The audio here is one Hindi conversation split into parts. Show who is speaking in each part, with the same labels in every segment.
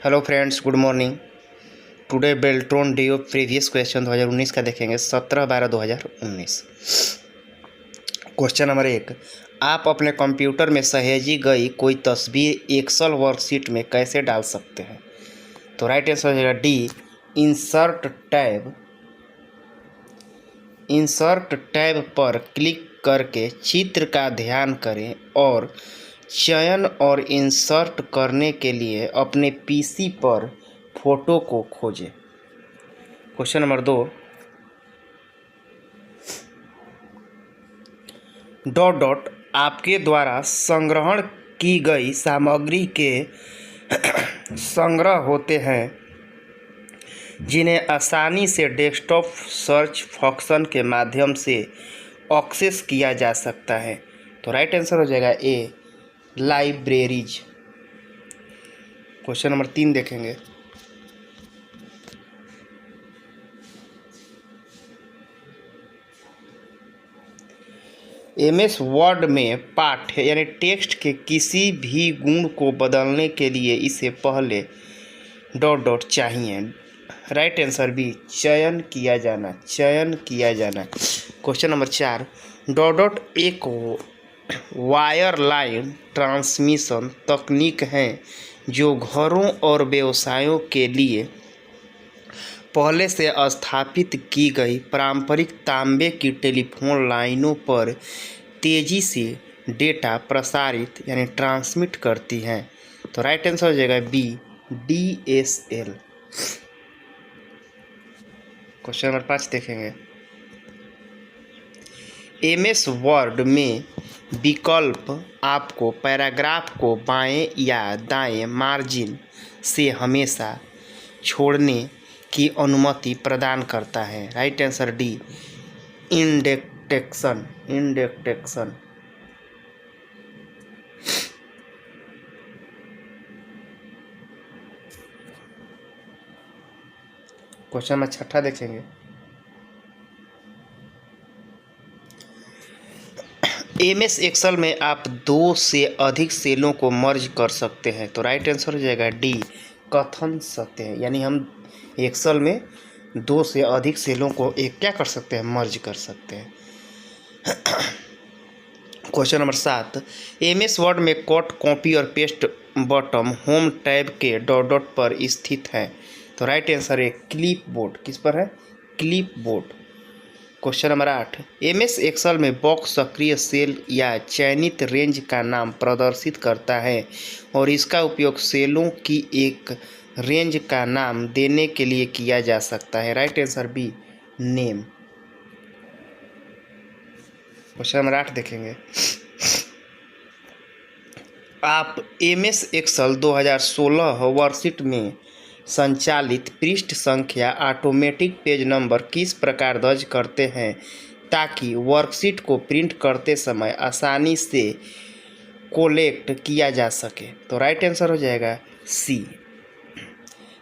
Speaker 1: Hello friends, good morning. Today Beltron day of previous question 2019 का देखेंगे 17/12/2019। क्वेश्चन नंबर 1, आप अपने कंप्यूटर में सहेजी गई कोई तस्वीर एक्सेल वर्कशीट में कैसे डाल सकते हैं? तो राइट आंसर हो जाएगा डी, इंसर्ट टैब पर क्लिक करके चित्र का ध्यान करें और चयन और इंसर्ट करने के लिए अपने पीसी पर फोटो को खोजें। क्वेश्चन नंबर 2, डॉट डॉट आपके द्वारा संग्रहण की गई सामग्री के संग्रह होते हैं जिन्हें आसानी से डेस्कटॉप सर्च फंक्शन के माध्यम से एक्सेस किया जा सकता है। तो राइट आंसर हो जाएगा ए, लाइब्रेरीज। क्वेश्चन नंबर 3 देखेंगे। एमएस वर्ड में पाठ यानी टेक्स्ट के किसी भी गुण को बदलने के लिए इसे पहले डॉट डॉट चाहिए। राइट आंसर बी, चयन किया जाना। क्वेश्चन नंबर 4, डॉट डॉट एक वायरलाइन ट्रांसमिशन तकनीक है जो घरों और व्यवसायों के लिए पहले से स्थापित की गई पारंपरिक तांबे की टेलीफोन लाइनों पर तेज़ी से डेटा प्रसारित यानी ट्रांसमिट करती हैं। तो राइट आंसर हो जाएगा बी, DSL। क्वेश्चन नंबर 5 देखेंगे। एमएस वर्ड में विकल्प आपको पैराग्राफ को बाएं या दाएं मार्जिन से हमेशा छोड़ने की अनुमति प्रदान करता है। Right answer D, indentation. Question number 6 देखेंगे। एमएस एक्सेल में आप 2 से अधिक सेलों को मर्ज कर सकते हैं। तो राइट आंसर हो जाएगा डी, कथन सत्य। यानी हम एक्सेल में 2 से अधिक सेलों को क्या कर सकते हैं, मर्ज कर सकते हैं। क्वेश्चन नंबर 7, एमएस वर्ड में कट, कॉपी और पेस्ट बटन होम टैब के डॉट डॉट पर स्थित है। तो राइट आंसर है क्लिप बोर्ड। किस पर है? Clipboard. Question number 8, MS Excel में बॉक्स सक्रिय सेल या चयनित रेंज का नाम प्रदर्शित करता है और इसका उपयोग सेलों की एक रेंज का नाम देने के लिए किया जा सकता है। Right answer B, name. Question number 8 देखेंगे। आप एमएस एक्सेल 2016 वर्कशीट में संचालित पृष्ठ संख्या ऑटोमेटिक पेज नंबर किस प्रकार दर्ज करते हैं ताकि वर्कशीट को प्रिंट करते समय आसानी से कोलेक्ट किया जा सके? तो राइट आंसर हो जाएगा सी,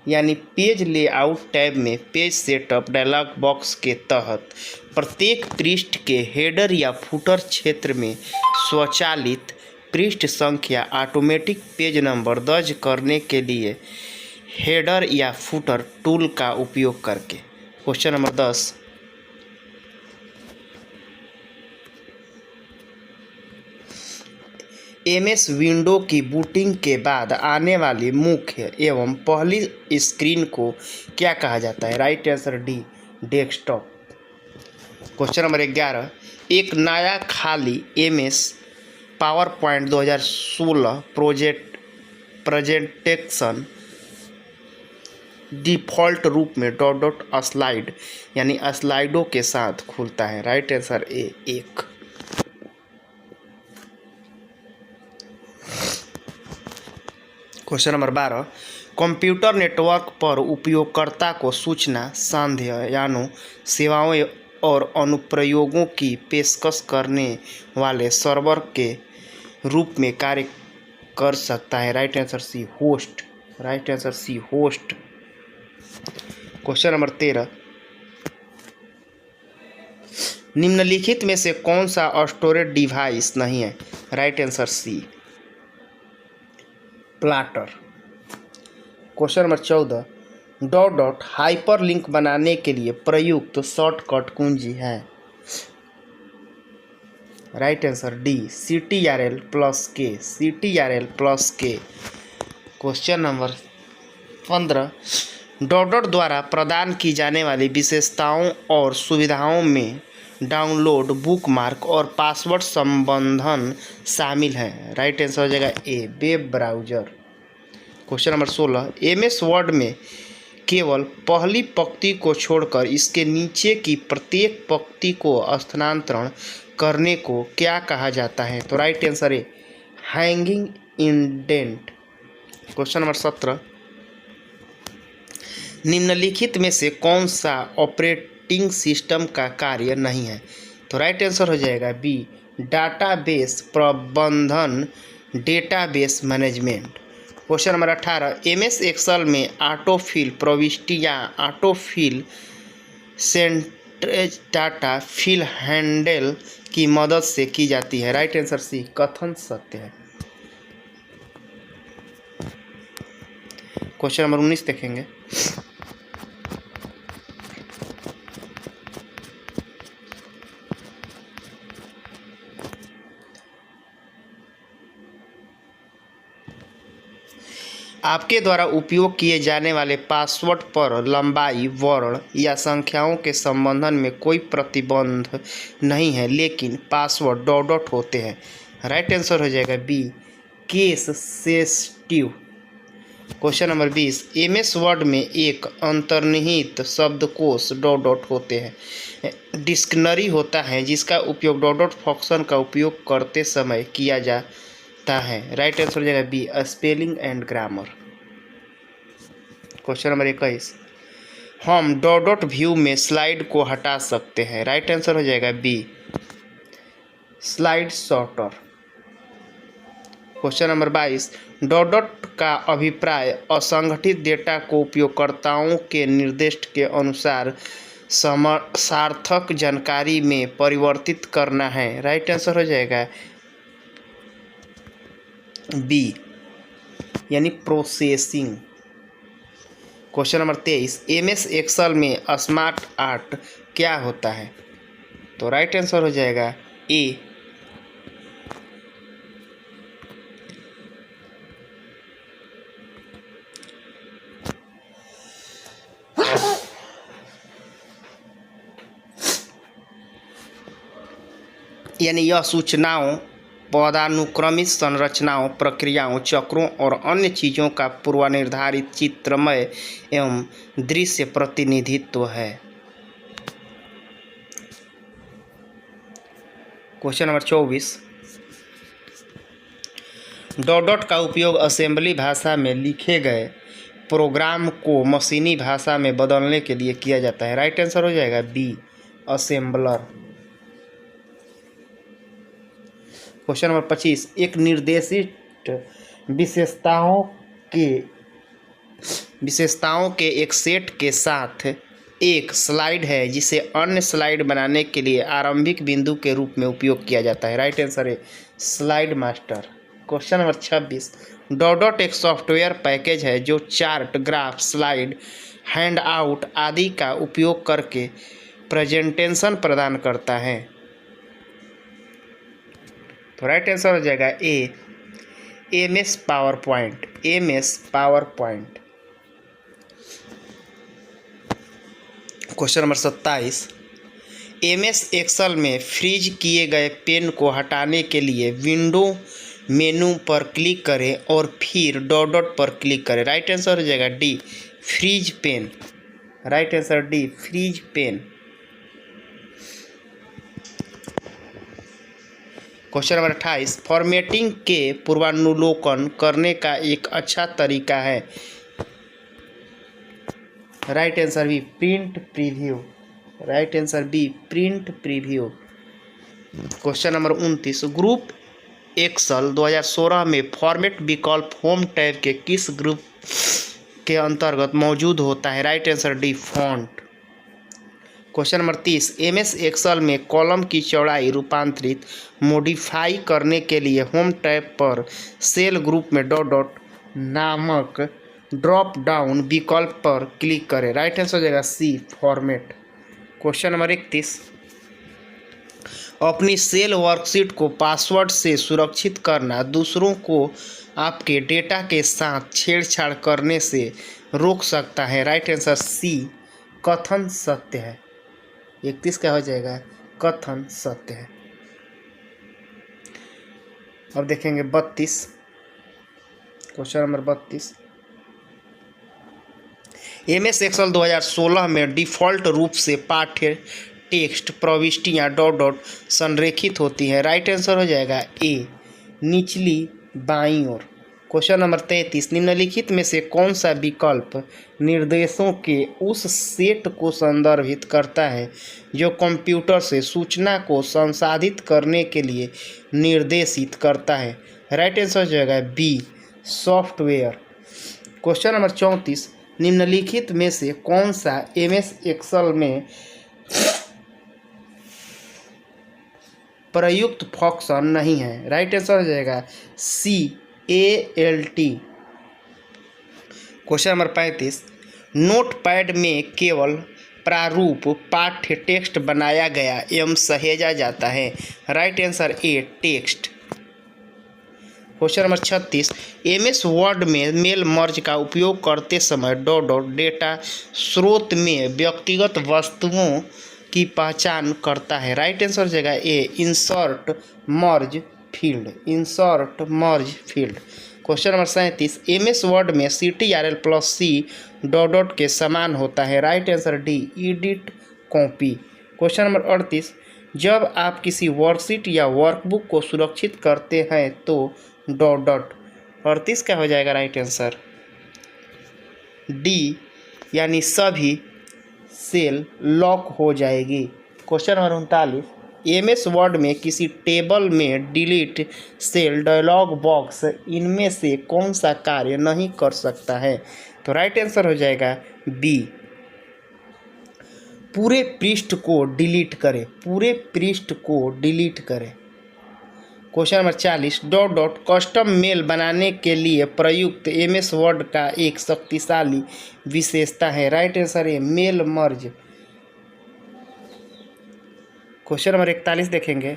Speaker 1: यानी पेज लेआउट टैब में पेज सेटअप डायलॉग बॉक्स के तहत प्रत्येक पृष्ठ के हेडर या फुटर क्षेत्र में स्वचालित पृष्ठ संख्या ऑटोमेटिक पेज नंबर दर्ज करने के लिए हेडर या फुटर टूल का उपयोग करके। क्वेश्चन नंबर 10, एमएस विंडो की बूटिंग के बाद आने वाली मुख्य एवं पहली स्क्रीन को क्या कहा जाता है? Right answer D, desktop. Question number 11, एक नया खाली MS power point 2016 presentation default रूप में डॉट डॉट स्लाइड यानी स्लाइडों के साथ खुलता है। राइट आंसर ए, 1। क्वेश्चन नंबर 12, कंप्यूटर नेटवर्क पर उपयोगकर्ता को सूचना संध्यानों सेवाओं और अनुप्रयोगों की पेशकश करने वाले सर्वर के रूप में कार्य कर सकता है। Right answer C, host. Question number 13, निम्नलिखित में से कौन सा स्टोरेज डिवाइस नहीं है? Right answer C, platter. Question number 14, dot dot hyperlink बनाने के लिए प्रयुक्त शॉर्टकट कुंजी है। Right answer D, CTRL+K, CTRL+K। Question number 15, dot dot द्वारा प्रदान की जाने वाली विशेषताओं और सुविधाओं में डाउनलोड, बुकमार्क और पासवर्ड संबंधन शामिल है। राइट आंसर हो जाएगा A, web browser. Question number 16, MS word में केवल पहली पंक्ति को छोड़कर इसके नीचे की प्रत्येक पंक्ति को स्थानांतरण करने को क्या कहा जाता है? तो राइट आंसर है हैंगिंग इंडेंट। क्वेश्चन नंबर 17, निम्नलिखित में से कौन सा ऑपरेटिंग सिस्टम का कार्य नहीं है? तो राइट आंसर हो जाएगा बी, डाटाबेस प्रबंधन, database management. Question number 18, MS Excel में ऑटोफिल प्रविष्टियाँ ऑटोफिल सेंट्रेज डाटा फिल हैंडल की मदद से की जाती है। राइट आंसर सी, कथन सत्य है। क्वेश्चन नंबर 19 देखेंगे। आपके द्वारा उपयोग किए जाने वाले पासवर्ड पर लंबाई, वर्ण या संख्याओं के संबंधन में कोई प्रतिबंध नहीं है, लेकिन पासवर्ड डॉट डॉट होते हैं। राइट आंसर हो जाएगा B, case sensitive. Question number 20, MS word में एक अंतर्निहित शब्दकोश डॉट डॉट होते हैं। डिक्शनरी होता है जिसका उपयोग डॉट डॉट फंक्शन का उपयोग करते समय किया जाता है। राइट आंसर हो जाएगा B, spelling and grammar. Question number 21, हम डॉट डॉट व्यू में स्लाइड को हटा सकते हैं। राइट आंसर हो जाएगा B, slide sorter. Question number 22, dot dot का अभिप्राय असंगठित डेटा को उपयोगकर्ताओं के निर्देश के अनुसार सार्थक जानकारी में परिवर्तित करना है। राइट आंसर हो जाएगा बी, यानी processing. Question number 23, MS Excel में स्मार्ट आर्ट क्या होता है? तो राइट आंसर हो जाएगा ए, यानी यह सूचनाओं, पदानुक्रमित संरचनाओं, प्रक्रियाओं, चक्रों और अन्य चीज़ों का पूर्वनिर्धारित चित्रमय एवं दृश्य प्रतिनिधित्व है। क्वेश्चन नंबर 24, डॉट डॉट का उपयोग असेंबली भाषा में लिखे गए प्रोग्राम को मशीनी भाषा में बदलने के लिए किया जाता है। राइट आंसर हो जाएगा बी, असेंबलर। क्वेश्चन नंबर 25, एक निर्देशित विशेषताओं के एक सेट के साथ एक स्लाइड है जिसे अन्य स्लाइड बनाने के लिए आरंभिक बिंदु के रूप में उपयोग किया जाता है। राइट आंसर है slide master. Question number 26, dot dot एक सॉफ्टवेयर पैकेज है जो चार्ट, ग्राफ, स्लाइड, हैंडआउट आदि का उपयोग करके प्रेजेंटेशन प्रदान करता है। तो राइट आंसर हो जाएगा A, MS PowerPoint, MS PowerPoint. Question number 27, MS Excel में फ्रीज किए गए पेन को हटाने के लिए विंडो मेनू पर क्लिक करें और फिर डॉट डॉट पर क्लिक करें। राइट आंसर हो जाएगा D, freeze pane. Right answer D, freeze pane. Question number 28, formatting के पूर्वानुलोकन करने का एक अच्छा तरीका है। Right answer B, print preview. Right answer B, print preview. Question number 29, group Excel 2016 में फॉर्मेट विकल्प होम टैब के किस ग्रुप के अंतर्गत मौजूद होता है? Right answer D, font. Question number 30, MS Excel में कॉलम की चौड़ाई रूपांतरित मॉडिफाई करने के लिए होम टैब पर सेल ग्रुप में डॉट डॉट नामक ड्रॉप डाउन विकल्प पर क्लिक करें। राइट आंसर हो जाएगा सी फॉर्मेट। क्वेश्चन नंबर 31, अपनी सेल वर्कशीट को पासवर्ड से सुरक्षित करना दूसरों को आपके डेटा के साथ छेड़छाड़ करने से रोक सकता है। राइट आंसर सी कथन सत्य है। 31 क्या हो जाएगा? कथन सत्य है। अब देखेंगे 32, क्वेश्चन नंबर 32, MS एक्सेल 2016 में डिफ़ॉल्ट रूप से पाठ्य टेक्स्ट प्रविष्टियाँ डॉट डॉट संरेखित होती हैं। राइट आंसर हो जाएगा ए निचली बाईं ओर। क्वेश्चन नंबर 33, निम्नलिखित में से कौन सा विकल्प निर्देशों के उस सेट को संदर्भित करता है जो कंप्यूटर से सूचना को संसाधित करने के लिए निर्देशित करता है? राइट आंसर हो जाएगा बी सॉफ्टवेयर। क्वेश्चन नंबर 34, निम्नलिखित में से कौन सा MS एक्सेल में प्रयुक्त फंक्शन नहीं है? राइट आंसर हो जाएगा CALT। क्वेश्चन नंबर 35, नोटपैड में केवल प्रारूप पाठ्य टेक्स्ट बनाया गया एवं सहेजा जाता है। राइट आंसर ए text. Question number 36, MS word में मेल मर्ज का उपयोग करते समय डॉट डॉट डेटा स्रोत में व्यक्तिगत वस्तुओं की पहचान करता है। राइट आंसर हो जाएगा A insert merge field. Insert merge field. Question number 37, MS word में CTRL+C डॉट डॉट के समान होता है। Right answer D edit copy. Question number 38, जब आप किसी वर्कशीट या वर्कबुक को सुरक्षित करते हैं तो डॉट डॉट 38 क्या हो जाएगा? राइट आंसर डी यानी सभी सेल लॉक हो जाएगी। क्वेश्चन नंबर 39, MS वर्ड में किसी टेबल में डिलीट सेल डायलॉग बॉक्स इनमें से कौन सा कार्य नहीं कर सकता है? तो राइट आंसर हो जाएगा बी पूरे पृष्ठ को डिलीट करें। पूरे पृष्ठ को डिलीट करें। Question number 40, dot dot custom mail बनाने के लिए प्रयुक्त MS वर्ड का एक शक्तिशाली विशेषता है। राइट आंसर है मेल मर्ज। क्वेश्चन नंबर 41 देखेंगे,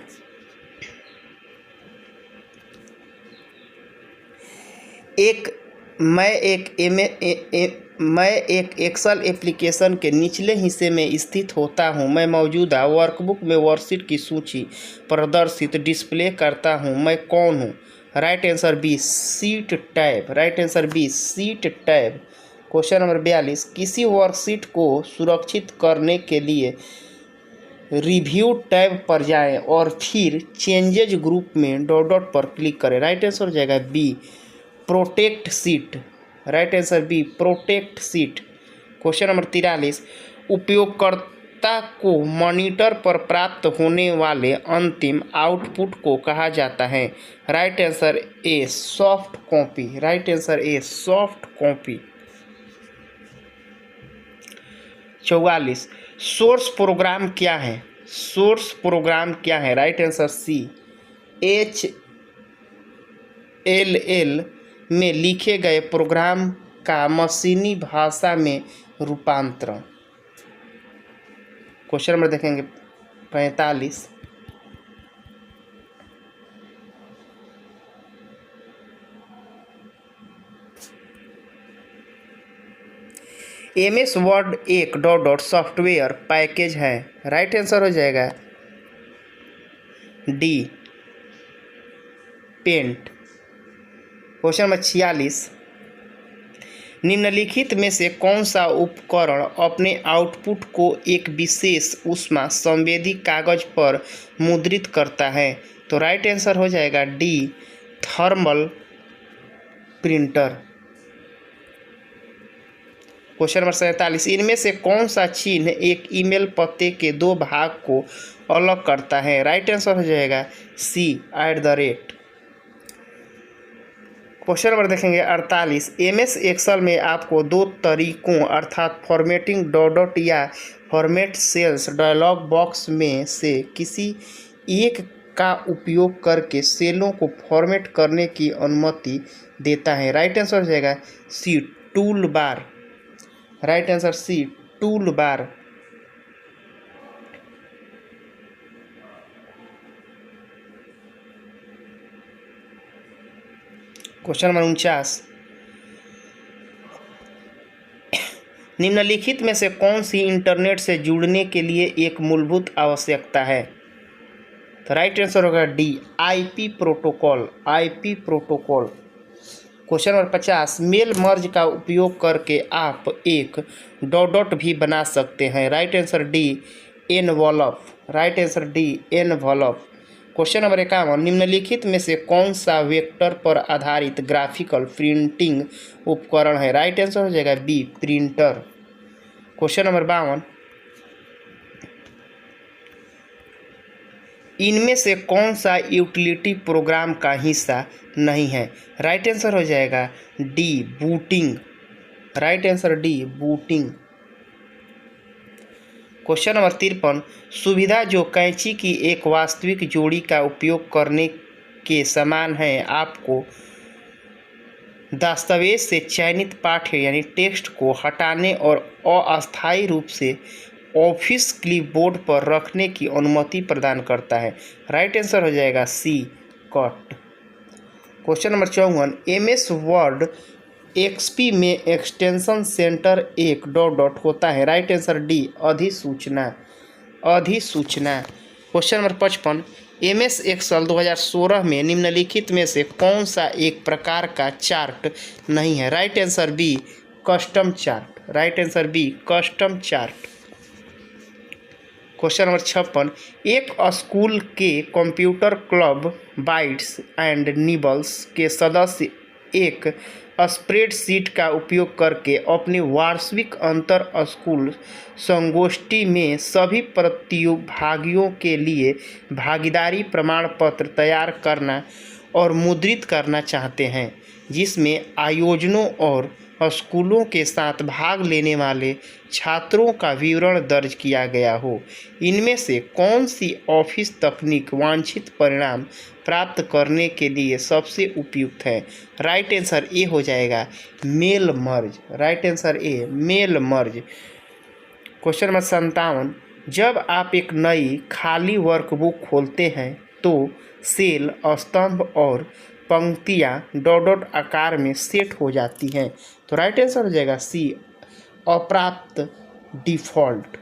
Speaker 1: मैं एक एक्सेल एप्लीकेशन के निचले हिस्से में स्थित होता हूं। मैं मौजूदा वर्कबुक में वर्कशीट की सूची प्रदर्शित डिस्प्ले करता हूं। मैं कौन हूं? Right answer B sheet tab. Right answer B sheet tab. Question number 42, किसी वर्कशीट को सुरक्षित करने के लिए रिव्यू टैब पर जाएं और फिर चेंजेज ग्रुप में डॉट डॉट पर क्लिक करें। राइट आंसर हो जाएगा B protect sheet. Right answer B protect sheet. Question number 43, उपयोगकर्ता को मॉनिटर पर प्राप्त होने वाले अंतिम आउटपुट को कहा जाता है। राइट आंसर ए सॉफ्ट कॉपी। राइट आंसर ए सॉफ्ट कॉपी। 44, सोर्स प्रोग्राम क्या है? सोर्स प्रोग्राम क्या है? राइट आंसर सी HLL में लिखे गए प्रोग्राम का मशीनी भाषा में रूपांतरण। क्वेश्चन नंबर देखेंगे 45, MS वर्ड एक डॉट डॉट सॉफ्टवेयर पैकेज है। राइट आंसर हो जाएगा डी पेंट। क्वेश्चन नंबर 46, निम्नलिखित में से कौन सा उपकरण अपने आउटपुट को एक विशेष ऊष्मा संवेदी कागज पर मुद्रित करता है? तो राइट आंसर हो जाएगा D thermal printer. Question number 47, इनमें से कौन सा चिन्ह एक ईमेल पते के दो भाग को अलग करता है? राइट आंसर हो जाएगा सी @ क्वेश्चन नंबर देखेंगे 48, MS एक्सेल में आपको दो तरीकों अर्थात फॉर्मेटिंग डॉट डॉट या फॉर्मेट सेल्स डायलॉग बॉक्स में से किसी एक का उपयोग करके सेलों को फॉर्मेट करने की अनुमति देता है। राइट आंसर हो जाएगा C tool bar, right answer C tool bar. Question number 49, निम्नलिखित में से कौन सी इंटरनेट से जुड़ने के लिए एक मूलभूत आवश्यकता है? तो राइट आंसर होगा D IP protocol, IP protocol. Question number 50, mail merge का उपयोग करके आप एक डॉट भी बना सकते हैं, right answer D envelope, right answer D envelope. Question number 51, निम्नलिखित में से कौन सा वेक्टर पर आधारित ग्राफिकल प्रिंटिंग उपकरण है? राइट आंसर हो जाएगा बी प्रिंटर। क्वेश्चन नंबर 52, इनमें से कौन सा यूटिलिटी प्रोग्राम का हिस्सा नहीं है? राइट आंसर हो जाएगा D booting, right answer D booting. Question number 53, सुविधा जो कैंची की एक वास्तविक जोड़ी का उपयोग करने के समान है, आपको दस्तावेज से चयनित पाठ्य यानी टेक्स्ट को हटाने और अस्थायी रूप से ऑफिस क्लिपबोर्ड पर रखने की अनुमति प्रदान करता है। राइट आंसर हो जाएगा C cut. Question number 54, MS word XP में एक्सटेंशन सेंटर एक डॉट होता है। राइट आंसर डी अधिसूचना, अधिसूचना। क्वेश्चन नंबर 55, MS एक्सेल 2016 में निम्नलिखित में से कौन सा एक प्रकार का चार्ट नहीं है? Right answer B custom chart, right answer B custom chart. Question number 56, एक स्कूल के computer club Bytes and Nibbles के सदस्य एक स्प्रेडशीट का उपयोग करके अपनी वार्षिक अंतर स्कूल संगोष्ठी में सभी प्रतिभागियों के लिए भागीदारी प्रमाण पत्र तैयार करना और मुद्रित करना चाहते हैं, जिसमें आयोजनों और स्कूलों के साथ भाग लेने वाले छात्रों का विवरण दर्ज किया गया हो। इनमें से कौन सी ऑफिस तकनीक वांछित परिणाम प्राप्त करने के लिए सबसे उपयुक्त है? राइट आंसर ए हो जाएगा mail merge, right answer A mail merge. Question number 57, जब आप एक नई खाली वर्कबुक खोलते हैं तो सेल, स्तंभ और पंक्तियाँ डॉट आकार में सेट हो जाती हैं। तो राइट आंसर हो जाएगा सी अप्राप्त डिफ़ॉल्ट।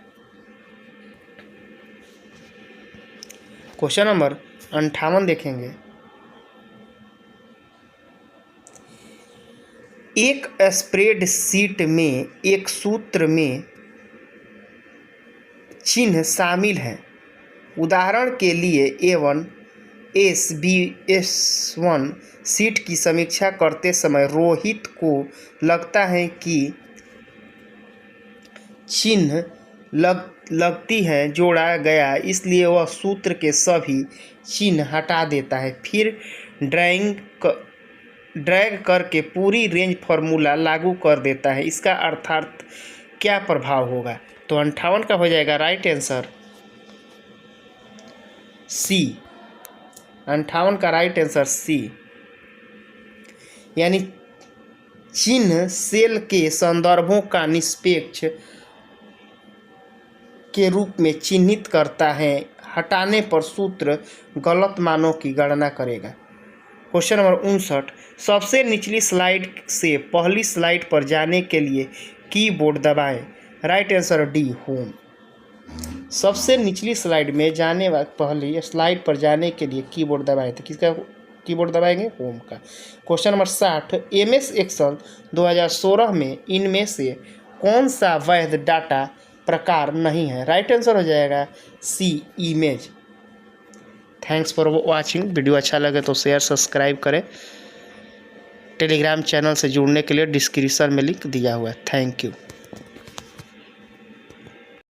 Speaker 1: क्वेश्चन नंबर 58 देखेंगे, एक स्प्रेडशीट में एक सूत्र में चिन्ह शामिल है। उदाहरण के लिए A1 S1 सीट की समीक्षा करते समय रोहित को लगता है कि चिन्ह लगती है जोड़ा गया, इसलिए वह सूत्र के सभी चिन्ह हटा देता है, फिर ड्रैग करके पूरी रेंज फार्मूला लागू कर देता है। इसका अर्थात क्या प्रभाव होगा? तो 58 का हो जाएगा राइट आंसर सी, 58 का राइट आंसर सी, यानी चिन्ह सेल के संदर्भों का निष्पेक्ष के रूप में चिन्हित करता है, हटाने पर सूत्र गलत मानों की गणना करेगा। क्वेश्चन नंबर 59, सबसे निचली स्लाइड से पहली स्लाइड पर जाने के लिए कीबोर्ड दबाएं। Right answer D home. सबसे निचली स्लाइड में जाने वाली पहली स्लाइड पर जाने के लिए कीबोर्ड दबाएं, तो किसका कीबोर्ड दबाएंगे? होम का। क्वेश्चन नंबर 60, MS एक्सेल 2016 में इनमें से कौन सा वैध डाटा प्रकार नहीं है? राइट आंसर हो जाएगा C image. Thanks for watching. Video अच्छा लगे तो शेयर सब्सक्राइब करें। टेलीग्राम चैनल से जुड़ने के लिए डिस्क्रिप्शन में लिंक दिया हुआ है। Thank you.